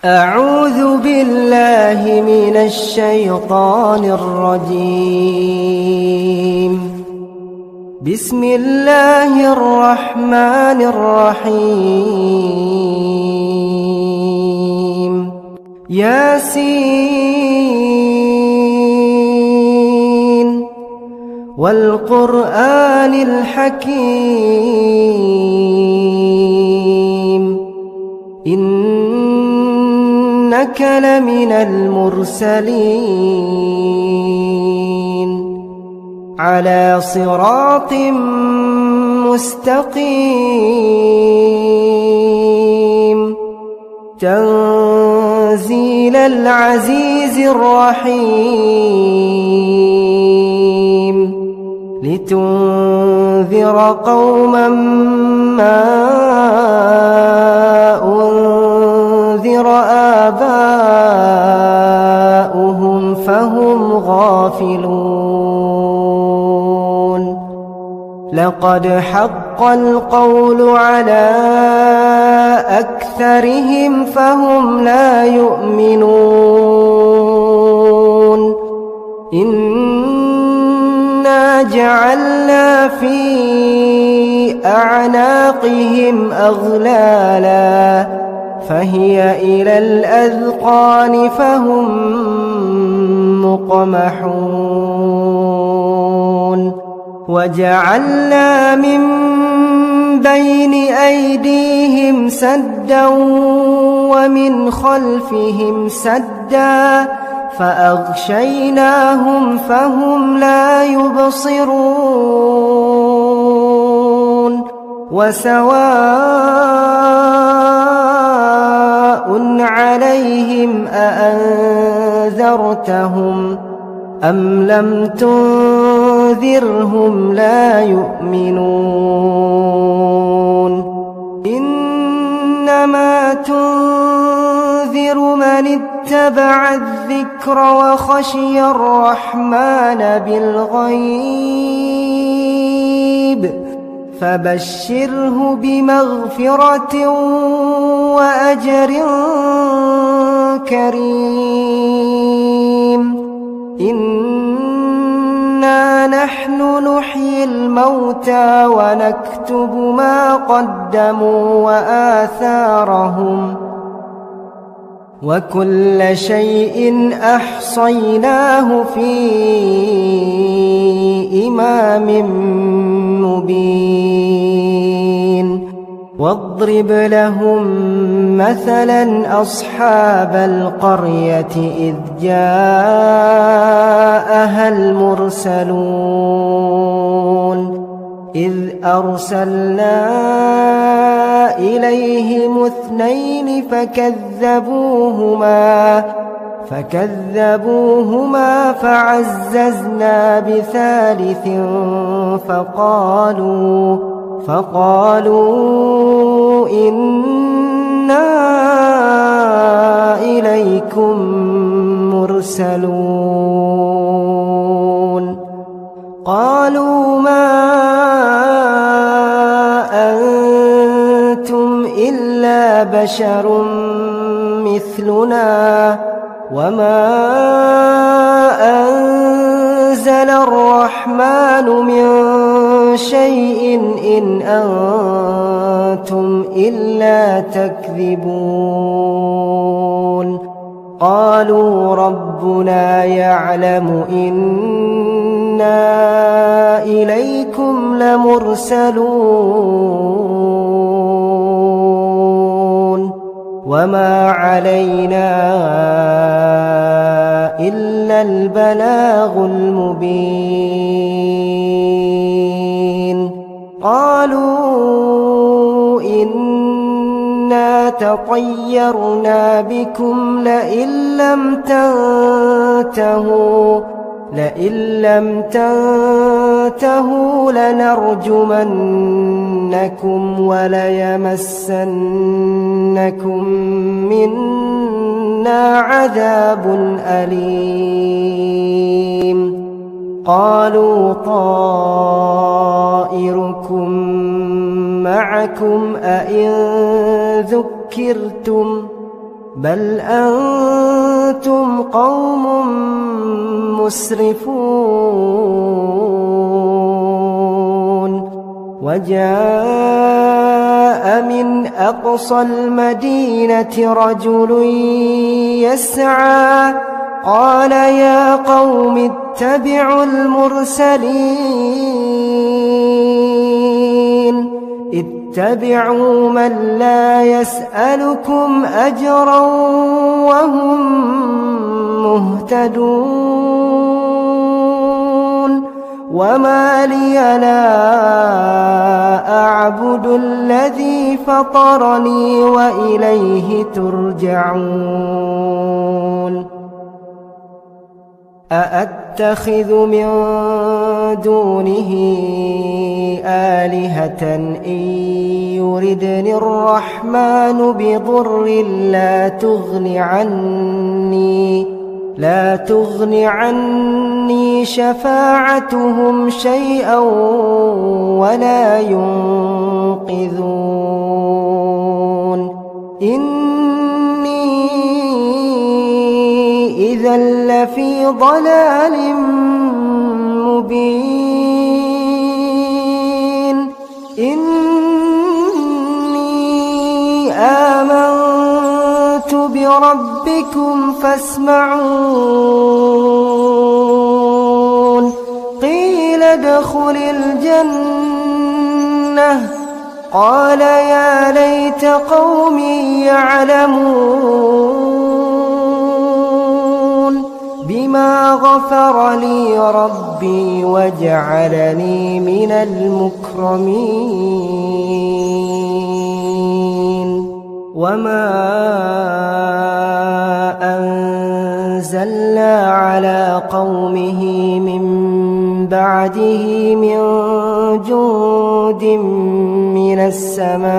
أعوذ بالله من الشيطان الرجيم. بسم الله الرحمن الرحيم. ياسين والقرآن الحكيم. إنك لمن المرسلين على صراط مستقيم. تنزيل العزيز الرحيم. لتنذر قوما ما أنذر آباؤهم فهم غافلون. لقد حق القول على أكثرهم فهم لا يؤمنون. إنا جعلنا في أعناقهم أغلالا فهي إلى الأذقان فهم مقمحون. وجعلنا من بين أيديهم سدا ومن خلفهم سدا فأغشيناهم فهم لا يبصرون. وسواء عليهم أأنذرتهم أم لم تنذرهم لا يؤمنون. إنما تنذر من اتبع الذكر وخشي الرحمن بالغيب فبشره بمغفرة وأجر كريم. إنا نحن نحيي الموتى ونكتب ما قدموا وآثارهم وكل شيء أحصيناه في إمام مبين. واضرب لهم مثلا أصحاب القرية إذ جاءها المرسلون إذ أرسلنا إليهم اثنين فكذبوهما فعززنا بثالث فقالوا إنا إليكم مرسلون. قالوا ما أنتم إلا بشر مثلنا وما أنزل الرحمن من شيء إن أنتم إلا تكذبون. قالوا ربنا يعلم إنا إليكم لمرسلون وما علينا إلا البلاغ المبين. قالوا إنا تطيرنا بكم لئن لم تنتهوا لنرجمنكم وليمسنكم منا عذاب أليم. قالوا طائركم معكم أئن بل أنتم قوم مسرفون وجاء من أقصى المدينة رجل يسعى قال يا قوم اتبعوا المرسلين اتبعوا من لا يسألكم أجرا وهم مهتدون وما لي لا أعبد الذي فطرني وإليه ترجعون أأتخذ من دونه آلهة إن يردني الرحمن بضر لا تغن عني شفاعتهم شيئا ولا ينقذون إني إذا لفي ضلال مبين إني آمنت بربكم فاسمعون قيل ادخل الجنة قال يا ليت قومي يعلمون بما غفر لي ربي وجعلني من المكرمين وما أنزلنا على قومه من بعده من جند من السماء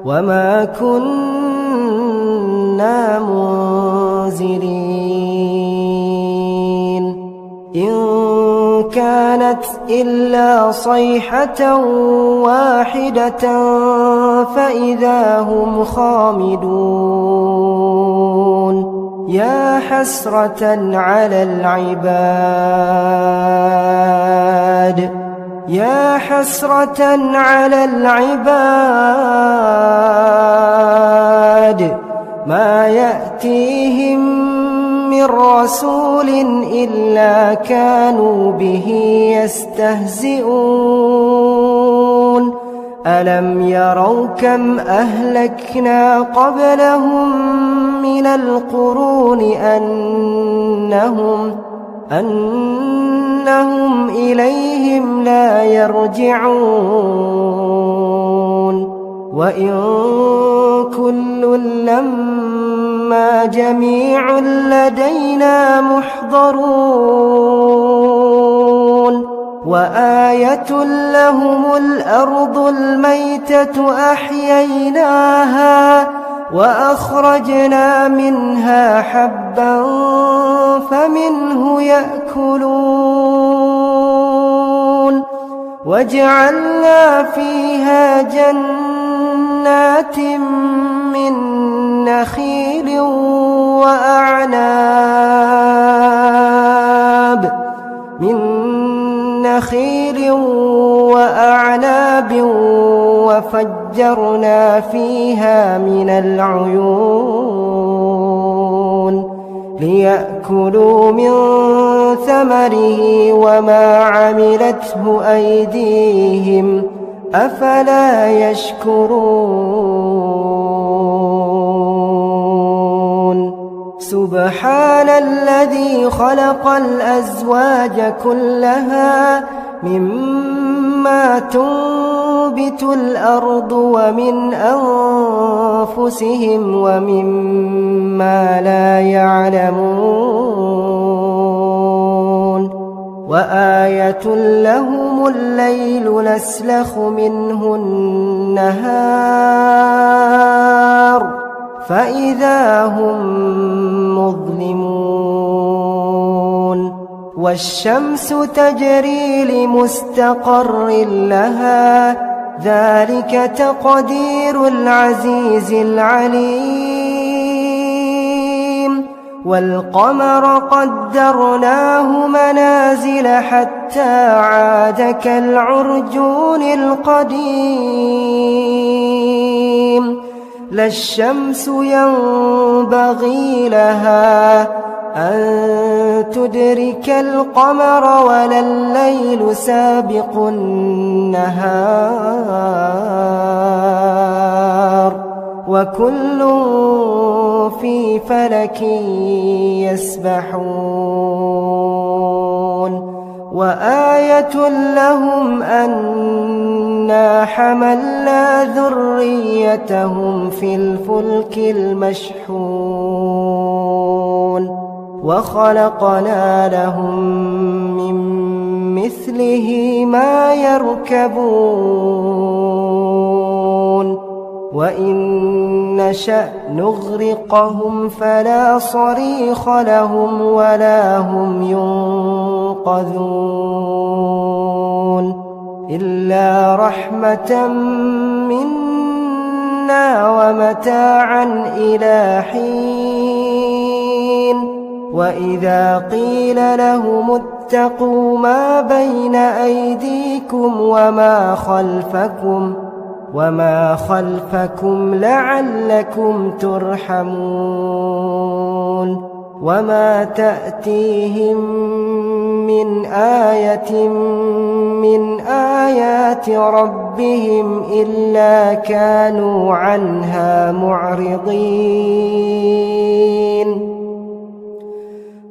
وما كنا منزلين إن كانت إلا صيحة واحدة فإذا هم خامدون يا حسرة على العباد ما يأتيهم من رسول إلا كانوا به يستهزئون ألم يروا كم أهلكنا قبلهم من القرون أنهم إليهم لا يرجعون وإن كل لما جميع لدينا محضرون وآية لهم الأرض الميتة أحييناها وأخرجنا منها حبا فمنه يأكلون وجعلنا فيها جنات من نخيل وأعناب وفجرنا فيها من العيون ليأكلوا من ثمره وما عملته أيديهم أفلا يشكرون سبحان الذي خلق الأزواج كلها مما تنبت الأرض ومن أنفسهم ومما لا يعلمون وآية لهم الليل نسلخ منه النهار فإذا هم مظلمون والشمس تجري لمستقر لها ذلك تقدير العزيز العليم والقمر قدرناه منازل حتى عاد كالعرجون القديم لا الشمس ينبغي لها أن تدرك القمر ولا الليل سابق النهار وكل في فلك يسبحون وآية لهم أنا حملنا ذريتهم في الفلك المشحون وخلقنا لهم من مثله ما يركبون وإن نشأ نغرقهم فلا صريخ لهم ولا هم ينقذون إلا رحمة منا ومتاعا إلى حين وإذا قيل لهم اتقوا ما بين أيديكم وما خلفكم لعلكم ترحمون وما تأتيهم من آية من آيات ربهم إلا كانوا عنها معرضين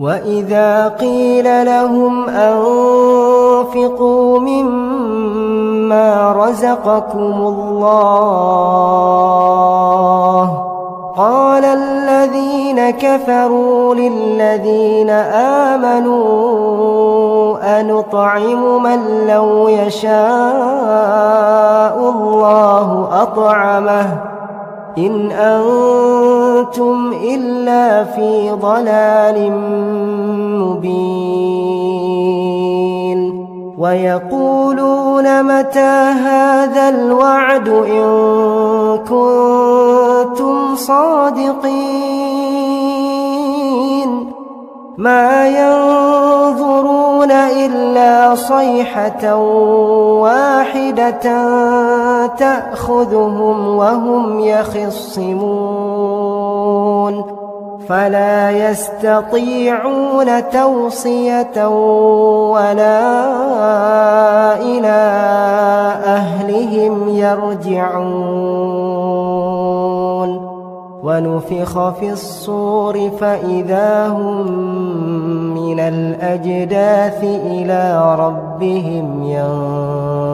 وإذا قيل لهم أنفقوا مما رزقكم الله قال الذين كفروا للذين آمنوا أنطعم من لو يشاء الله أطعمه إن أنتم إلا في ضلال مبين ويقولون متى هذا الوعد إن كنتم صادقين ما ينظرون إلا صيحة واحدة تأخذهم وهم يخصمون فلا يستطيعون توصية ولا إلى أهلهم يرجعون ونفخ في الصور فإذا هم من الأجداث إلى ربهم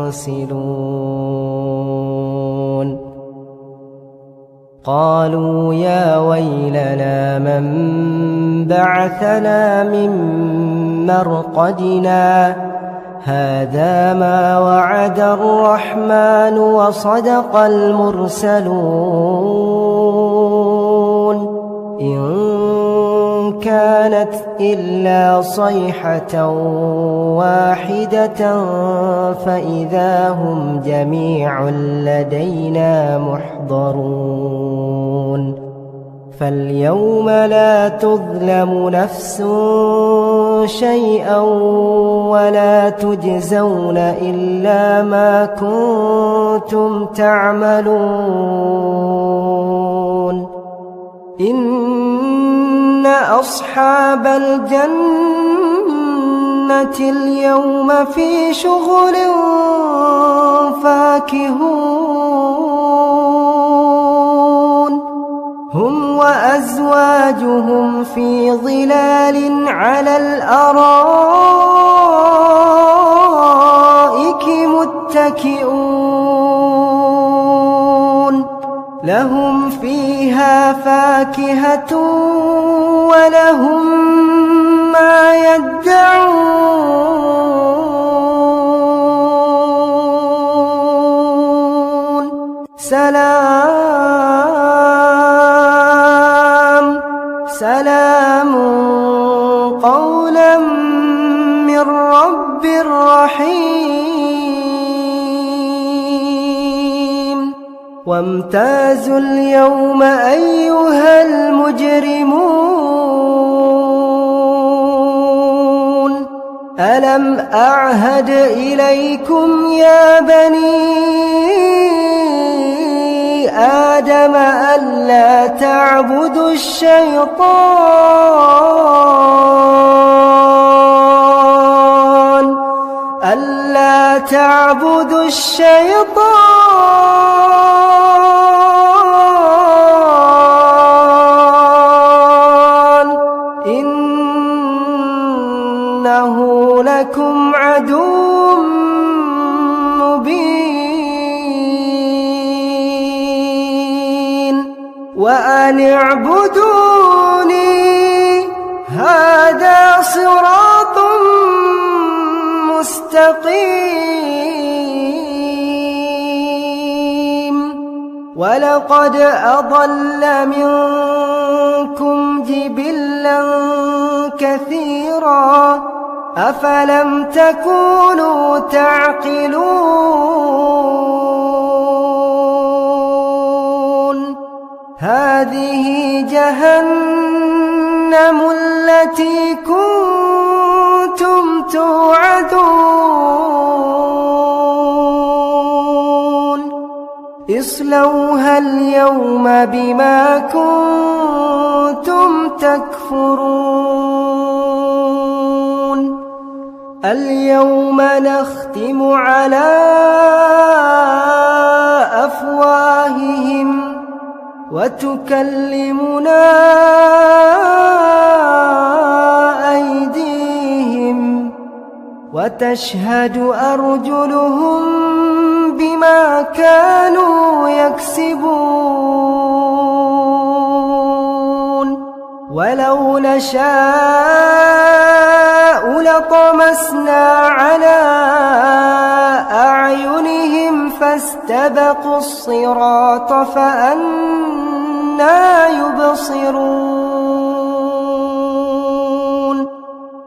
ينسلون قالوا يا ويلنا من بعثنا من مرقدنا هذا ما وعد الرحمن وصدق المرسلون إن كانت إلا صيحة واحدة فإذا هم جميع لدينا محضرون فاليوم لا تظلم نفس شيئا ولا تجزون إلا ما كنتم تعملون إن أصحاب الجنة اليوم في شغل فاكهون هم وأزواجهم في ظلال على الأرائك متكئون لهم فيها فاكهة ولهم ما يدعون سلام قولا من رب رحيم وامتازوا اليوم أيها المجرمون ألم أعهد إليكم يا بني آدم ألا تعبدوا الشيطان إنه لكم عدو مبين وأن اعبدوني هذا صراط مستقيم ولقد أضل منكم جبلا كثيرا أفلم تكونوا تعقلون هذه جهنم التي كنتم توعدون اصلوها اليوم بما كنتم تكفرون اليوم نختم على أفواههم وتكلمنا أيديهم وتشهد أرجلهم بما كانوا يكسبون ولو نشاء لطمسنا على أعينهم فاستبقوا الصراط فأنى يبصرون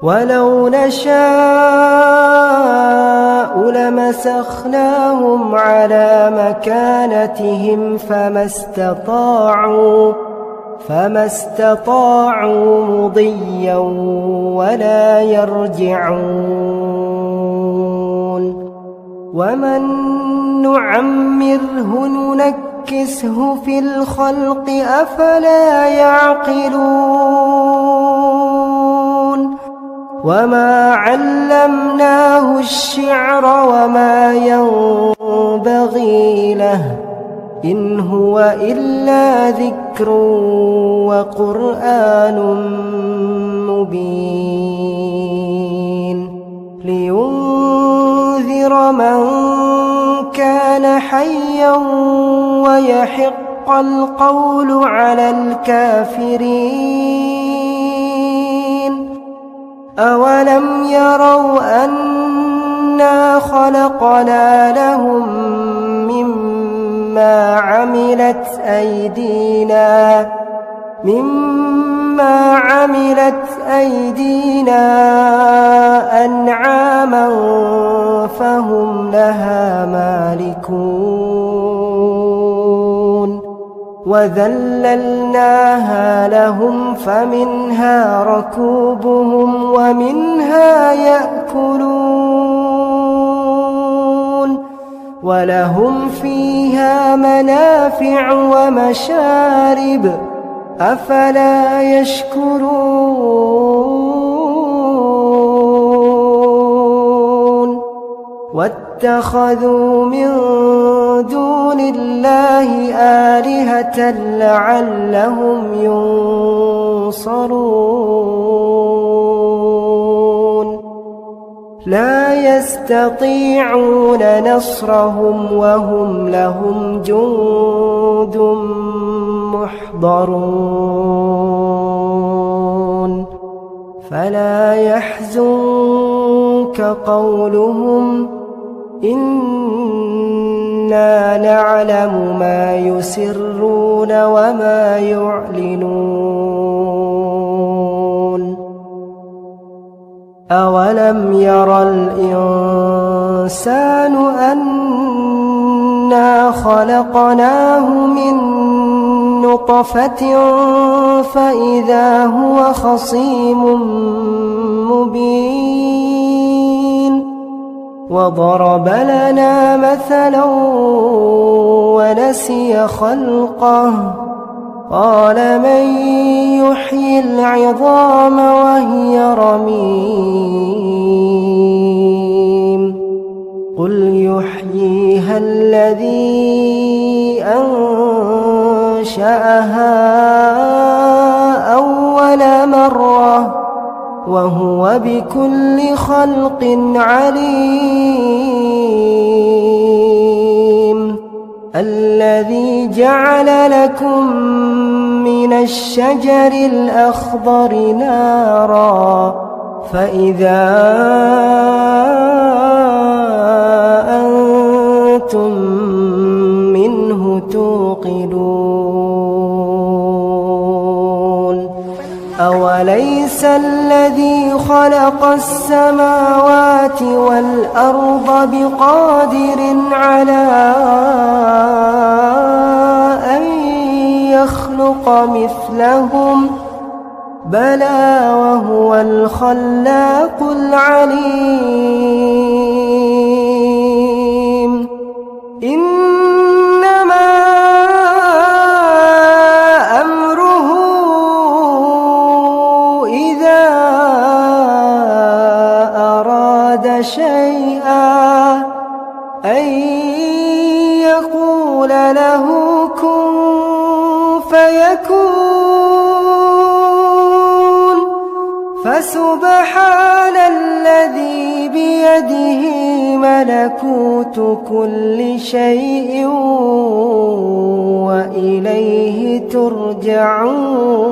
ولو نشاء لمسخناهم على مكانتهم فما استطاعوا مضيا ولا يرجعون ومن نعمره ننكسه في الخلق أفلا يعقلون وما علمناه الشعر وما ينبغي له إن هو إلا ذكر وقرآن مبين لينذر من كان حيا ويحق القول على الكافرين أولم يروا أنا خلقنا لهم مما عملت أيدينا أنعاما فهم لها مالكون وذللناها لهم فمنها ركوبهم ومنها يأكلون ولهم فيها منافع ومشارب أفلا يشكرون واتخذوا من دون الله آلهة لعلهم ينصرون لا يستطيعون نصرهم وهم لهم جند محضرون فلا يحزنك قولهم إنا نعلم ما يسرون وما يعلنون أولم ير الإنسان أن إنا خلقناه من نطفة فإذا هو خصيم مبين وضرب لنا مثلا ونسي خلقه قال من يحيي العظام وهي رميم قل يحييها الذي أنشأها أول مرة وهو بكل خلق عليم الذي جعل لكم من الشجر الأخضر نارا فإذا أنتم منه توقدون أوليس الذي خلق السماوات والأرض بقادر على أن يخلق مثلهم بلى وهو الخلاق العليم إنما أمره إذا أراد شيئا أن يقول له كن فيكون فسبحان الذي بيده ملكوت كل شيء وإليه ترجعون.